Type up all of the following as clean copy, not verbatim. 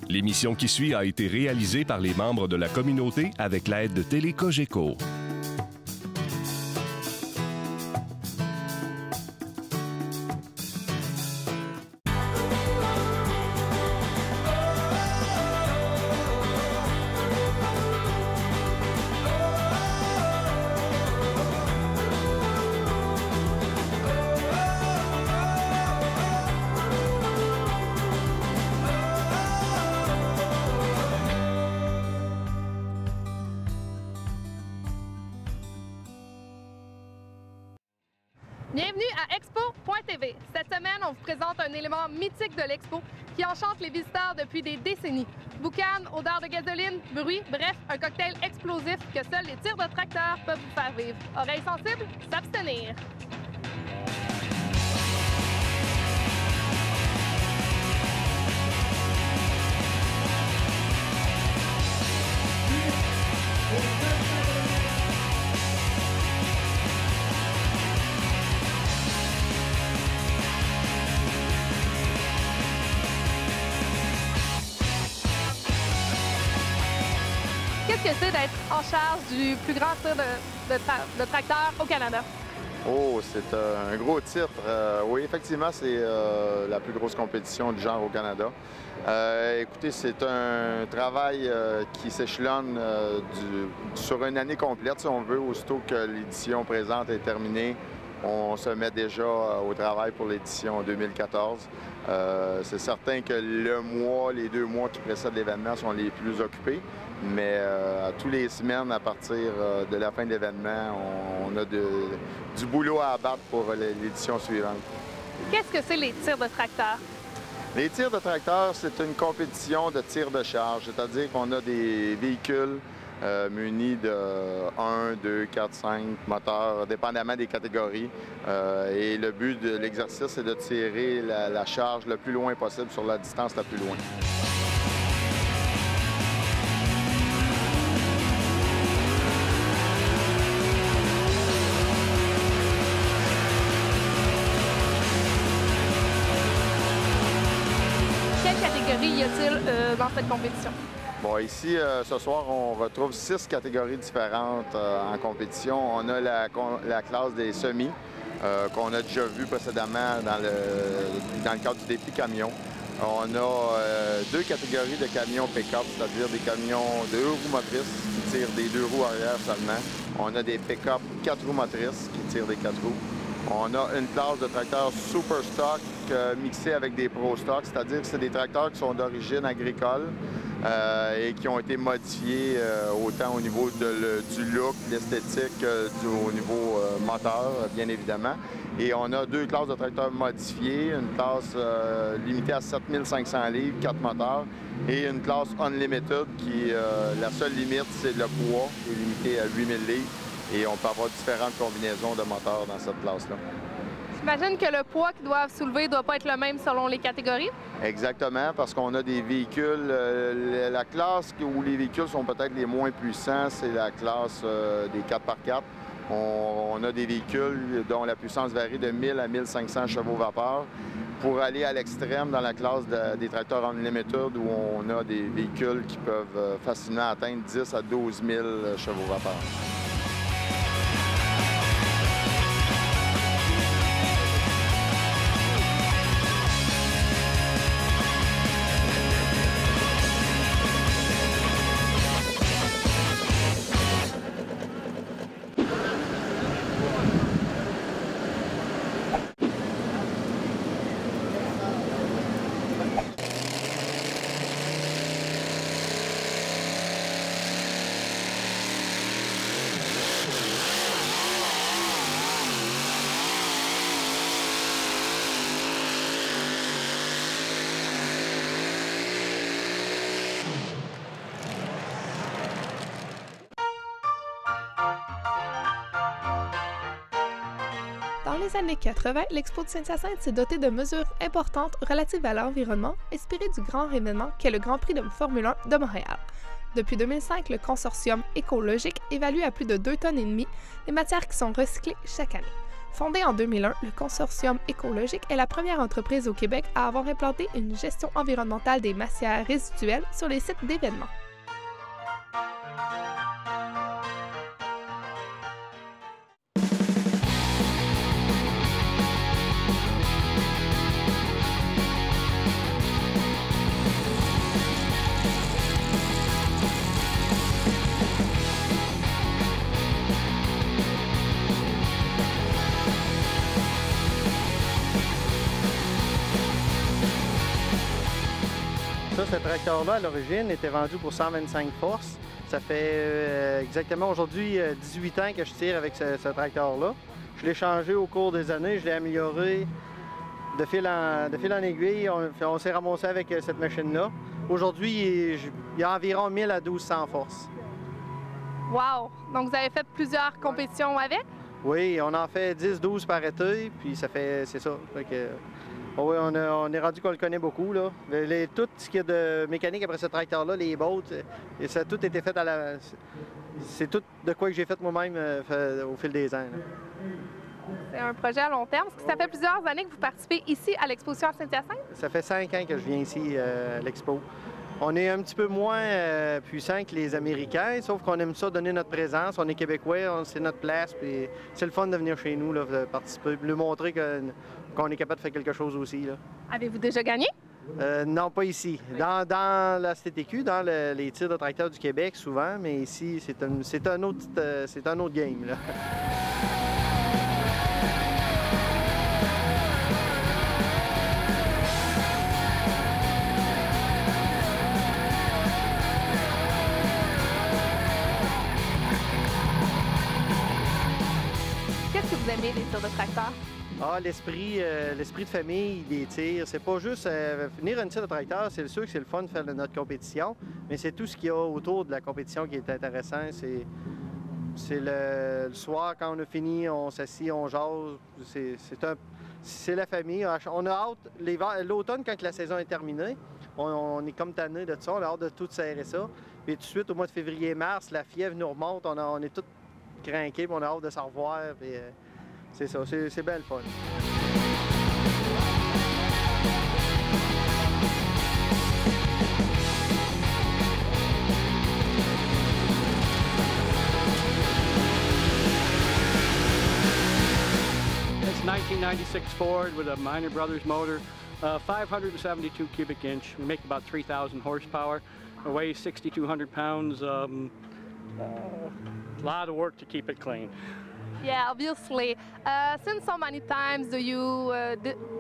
L'émission qui suit a été réalisée par les membres de la communauté avec l'aide de Télé Cogeco. Bienvenue à Expo.tv. Cette semaine, on vous présente un élément mythique de l'Expo qui enchante les visiteurs depuis des décennies. Boucan, odeur de gasoline, bruit, bref, un cocktail explosif que seuls les tirs de tracteur peuvent vous faire vivre. Oreilles sensibles, s'abstenir. Qu'est-ce que c'est d'être en charge du plus grand tir de tracteur au Canada? Oh, c'est un gros titre. Oui, effectivement, c'est la plus grosse compétition du genre au Canada. Écoutez, c'est un travail qui s'échelonne sur une année complète, si on veut. Aussitôt que l'édition présente est terminée, on se met déjà au travail pour l'édition 2014. C'est certain que les 2 mois qui précèdent l'événement sont les plus occupés, mais tous les semaines, à partir de la fin de l'événement, on a du boulot à abattre pour l'édition suivante. Qu'est-ce que c'est les tirs de tracteur? Les tirs de tracteur, c'est une compétition de tir de charge, c'est-à-dire qu'on a des véhicules munis de 1, 2, 4, 5 moteurs, dépendamment des catégories. Et le but de l'exercice, c'est de tirer la charge le plus loin possible sur la distance la plus loin. Quelle catégorie y a-t-il dans cette compétition? Bon, ici, ce soir, on retrouve 6 catégories différentes en compétition. On a la classe des semis, qu'on a déjà vu précédemment dans le cadre du défi camion. On a 2 catégories de camions pick-up, c'est-à-dire des camions de 2 roues motrices qui tirent des 2 roues arrière seulement. On a des pick-up 4 roues motrices qui tirent des 4 roues. On a une classe de tracteurs super stock mixée avec des pro stock, c'est-à-dire que c'est des tracteurs qui sont d'origine agricole et qui ont été modifiés autant au niveau du look, l'esthétique, au niveau moteur, bien évidemment. Et on a 2 classes de tracteurs modifiés, une classe limitée à 7500 livres, 4 moteurs, et une classe Unlimited qui, la seule limite, c'est le poids, qui est limité à 8000 livres. Et on peut avoir différentes combinaisons de moteurs dans cette classe-là. J'imagine que le poids qu'ils doivent soulever ne doit pas être le même selon les catégories? Exactement, parce qu'on a des véhicules. La classe où les véhicules sont peut-être les moins puissants, c'est la classe des 4x4. On a des véhicules dont la puissance varie de 1000 à 1500 chevaux vapeur. Pour aller à l'extrême dans la classe des tracteurs Unlimited, où on a des véhicules qui peuvent facilement atteindre 10 à 12 000 chevaux vapeur. Dans les années 80, l'Expo de Saint-Hyacinthe s'est dotée de mesures importantes relatives à l'environnement, inspirées du grand événement qu'est le Grand Prix de Formule 1 de Montréal. Depuis 2005, le consortium écologique évalue à plus de 2,5 tonnes les matières qui sont recyclées chaque année. Fondé en 2001, le Consortium écologique est la première entreprise au Québec à avoir implanté une gestion environnementale des matières résiduelles sur les sites d'événements. Ça, ce tracteur-là, à l'origine, était vendu pour 125 forces. Ça fait exactement aujourd'hui 18 ans que je tire avec ce tracteur-là. Je l'ai changé au cours des années, je l'ai amélioré de fil en aiguille. On s'est ramassé avec cette machine-là. Aujourd'hui, il y a environ 1000 à 1200 forces. Wow! Donc, vous avez fait plusieurs compétitions avec? Oui, on en fait 10-12 par été, puis c'est ça. Oui, on est rendu qu'on le connaît beaucoup, là. Tout ce qu'il y a de mécanique après ce tracteur-là, les bottes, et ça a tout été fait à la... C'est tout de quoi que j'ai fait moi-même au fil des ans. C'est un projet à long terme. Est-ce que ça fait plusieurs années que vous participez ici à l'exposition à Saint-Hyacinthe? Ça fait 5 ans que je viens ici à l'expo. On est un petit peu moins puissant que les Américains, sauf qu'on aime ça donner notre présence. On est Québécois, c'est notre place, puis c'est le fun de venir chez nous, là, de participer, de lui montrer qu'on est capable de faire quelque chose aussi. Là. Avez-vous déjà gagné? Non, pas ici. Dans la CTQ, dans les tirs de tracteurs du Québec, souvent, mais ici, c'est un autre game. Là. Qu'est-ce que vous aimez des tirs de tracteur? Ah, l'esprit de famille des tirs. C'est pas juste venir à une tir de tracteur, c'est sûr que c'est le fun de faire notre compétition, mais c'est tout ce qu'il y a autour de la compétition qui est intéressant. C'est le soir, quand on a fini, on s'assit, on jase. C'est la famille. On a hâte, l'automne, quand la saison est terminée, on est comme tanné de ça, on a hâte de tout serrer ça. Puis tout de suite, au mois de février-mars, la fièvre nous remonte, on est tous craqués, puis on a hâte de s'en revoir. Puis, c'est ça, c'est bien le fun. It's 1996 Ford with a Minor Brothers motor, 572 cubic inch. We make about 3,000 horsepower. It weighs 6,200 pounds. A lot of work to keep it clean. Yeah, obviously. Since so many times do you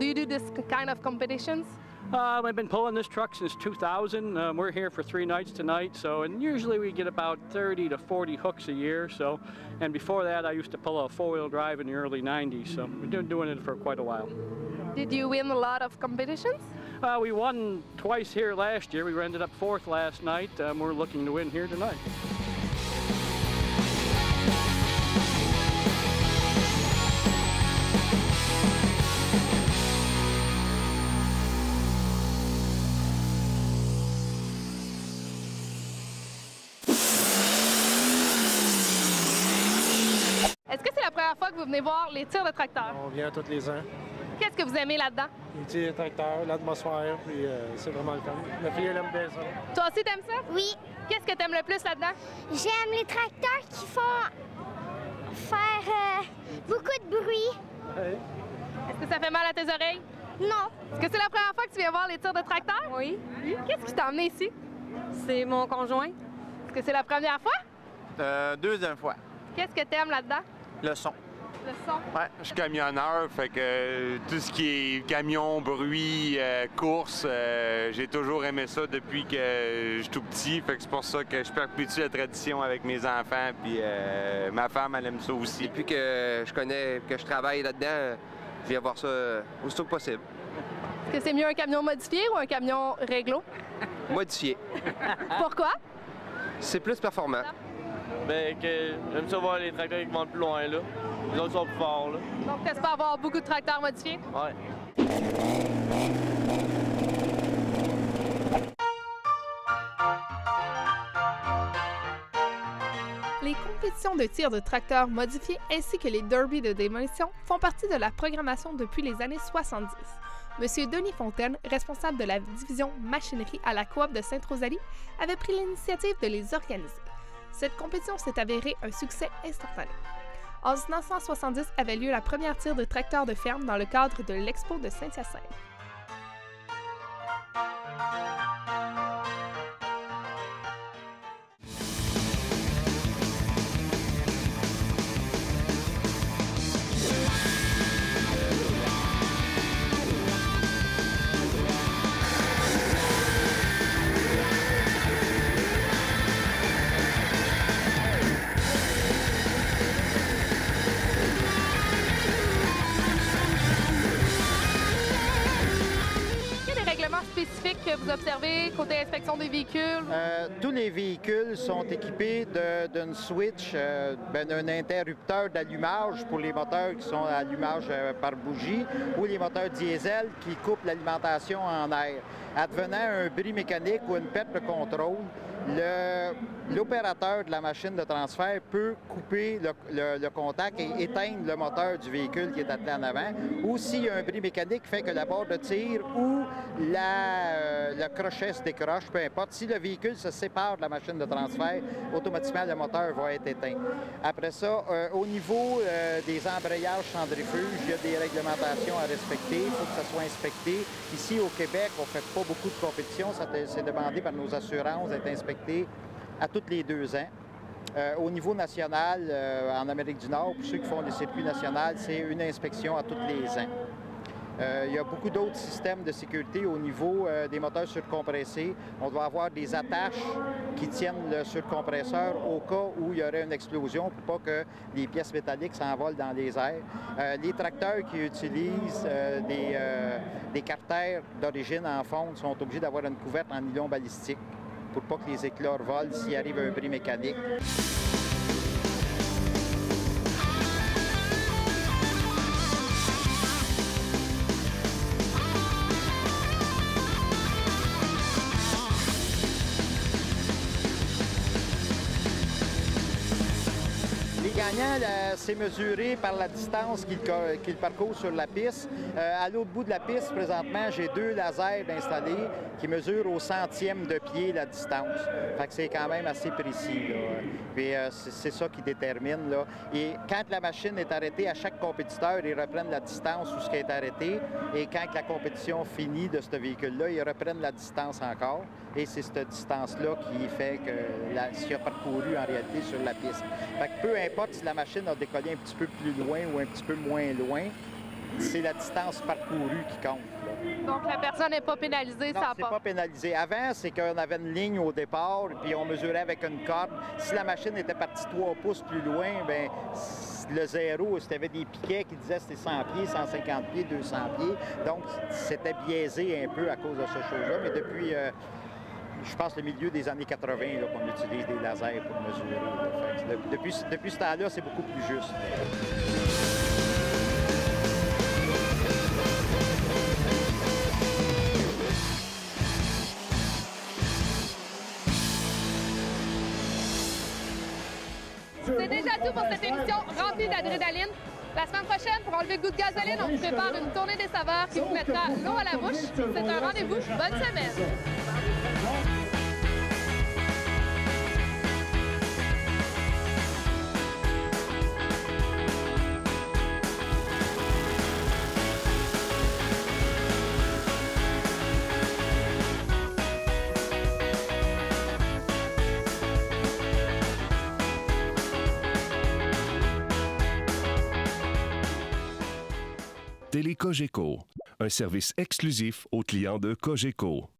do this kind of competitions? I've been pulling this truck since 2000. We're here for 3 nights tonight, and usually we get about 30 to 40 hooks a year. And before that, I used to pull a 4-wheel drive in the early 90s, so we've been doing it for quite a while. Did you win a lot of competitions? We won twice here last year. We ended up 4th last night. We're looking to win here tonight. Est-ce que c'est la première fois que vous venez voir les tirs de tracteur? On vient tous les ans. Qu'est-ce que vous aimez là-dedans? Les tirs de tracteur, l'atmosphère, puis c'est vraiment le fun. La fille, elle aime bien ça. Toi aussi, t'aimes ça? Oui. Qu'est-ce que t'aimes le plus là-dedans? J'aime les tracteurs qui font faire beaucoup de bruit. Ouais. Est-ce que ça fait mal à tes oreilles? Non. Est-ce que c'est la première fois que tu viens voir les tirs de tracteur? Oui. Qu'est-ce qui t'a emmené ici? C'est mon conjoint. Est-ce que c'est la première fois? Deuxième fois. Qu'est-ce que t'aimes là-dedans? Le son. Le son? Ouais, je suis camionneur, fait que tout ce qui est camion, bruit, course, j'ai toujours aimé ça depuis que je suis tout petit. Fait que c'est pour ça que je perpétue la tradition avec mes enfants, puis ma femme, elle aime ça aussi. Depuis que je travaille là-dedans, je viens voir ça aussitôt que possible. Est-ce que c'est mieux un camion modifié ou un camion réglo? Modifié. Pourquoi? C'est plus performant. Ben, j'aime ça voir les tracteurs qui vont plus loin, là. Les autres sont plus forts, là. Donc, t'espères avoir beaucoup de tracteurs modifiés? Ouais. Les compétitions de tir de tracteurs modifiés ainsi que les derbies de démolition font partie de la programmation depuis les années 70. Monsieur Denis Fontaine, responsable de la division machinerie à la coop de Sainte-Rosalie, avait pris l'initiative de les organiser. Cette compétition s'est avérée un succès instantané. En 1970 avait lieu la première tir de tracteurs de ferme dans le cadre de l'Expo de Saint-Hyacinthe. Spécifiques que vous observez côté inspection des véhicules? Tous les véhicules sont équipés d'une switch, d'un interrupteur d'allumage pour les moteurs qui sont à allumage par bougie ou les moteurs diesel qui coupent l'alimentation en air. Advenant un bris mécanique ou une perte de contrôle, l'opérateur de la machine de transfert peut couper le contact et éteindre le moteur du véhicule qui est attelé en avant. Ou s'il y a un bris mécanique fait que la barre de tir ou le crochet se décroche, peu importe. Si le véhicule se sépare de la machine de transfert, automatiquement le moteur va être éteint. Après ça, au niveau des embrayages centrifuges, il y a des réglementations à respecter. Il faut que ça soit inspecté. Ici, au Québec, on ne fait pas beaucoup de compétitions. C'est demandé par nos assurances d'être inspecté à tous les 2 ans. Au niveau national, en Amérique du Nord, pour ceux qui font les circuits nationaux, c'est une inspection à tous les ans. Il y a beaucoup d'autres systèmes de sécurité au niveau des moteurs surcompressés. On doit avoir des attaches qui tiennent le surcompresseur au cas où il y aurait une explosion pour pas que les pièces métalliques s'envolent dans les airs. Les tracteurs qui utilisent des carters d'origine en fonte sont obligés d'avoir une couverte en nylon balistique pour pas que les éclats volent s'il arrive un bris mécanique. C'est mesuré par la distance qu'il parcourt sur la piste. À l'autre bout de la piste, présentement, j'ai 2 lasers installés qui mesurent au centième de pied la distance. Fait que c'est quand même assez précis, là. Puis c'est ça qui détermine, là. Et quand la machine est arrêtée, à chaque compétiteur, ils reprennent la distance où ce qui est arrêté. Et quand la compétition finit de ce véhicule-là, ils reprennent la distance encore. Et c'est cette distance-là qui fait que ce qu'il a parcouru en réalité sur la piste. Fait que peu importe si la machine a décollé un petit peu plus loin ou un petit peu moins loin, c'est la distance parcourue qui compte, là. Donc la personne n'est pas pénalisée, non, ça c'est pas pénalisé. Avant, c'est qu'on avait une ligne au départ, puis on mesurait avec une corde. Si la machine était partie 3 pouces plus loin, bien, le zéro, si tu avais des piquets qui disaient c'était 100 pieds, 150 pieds, 200 pieds. Donc, c'était biaisé un peu à cause de ce chose-là. Mais depuis, je pense, le milieu des années 80, qu'on utilise des lasers pour mesurer. Depuis ce temps-là, c'est beaucoup plus juste. C'est déjà tout pour cette émission remplie d'adrénaline. La semaine prochaine, pour enlever le goût de gasoline, on vous prépare une tournée des saveurs qui vous mettra l'eau à la bouche. C'est un rendez-vous. Bonne semaine! Télé Cogeco, un service exclusif aux clients de Cogeco.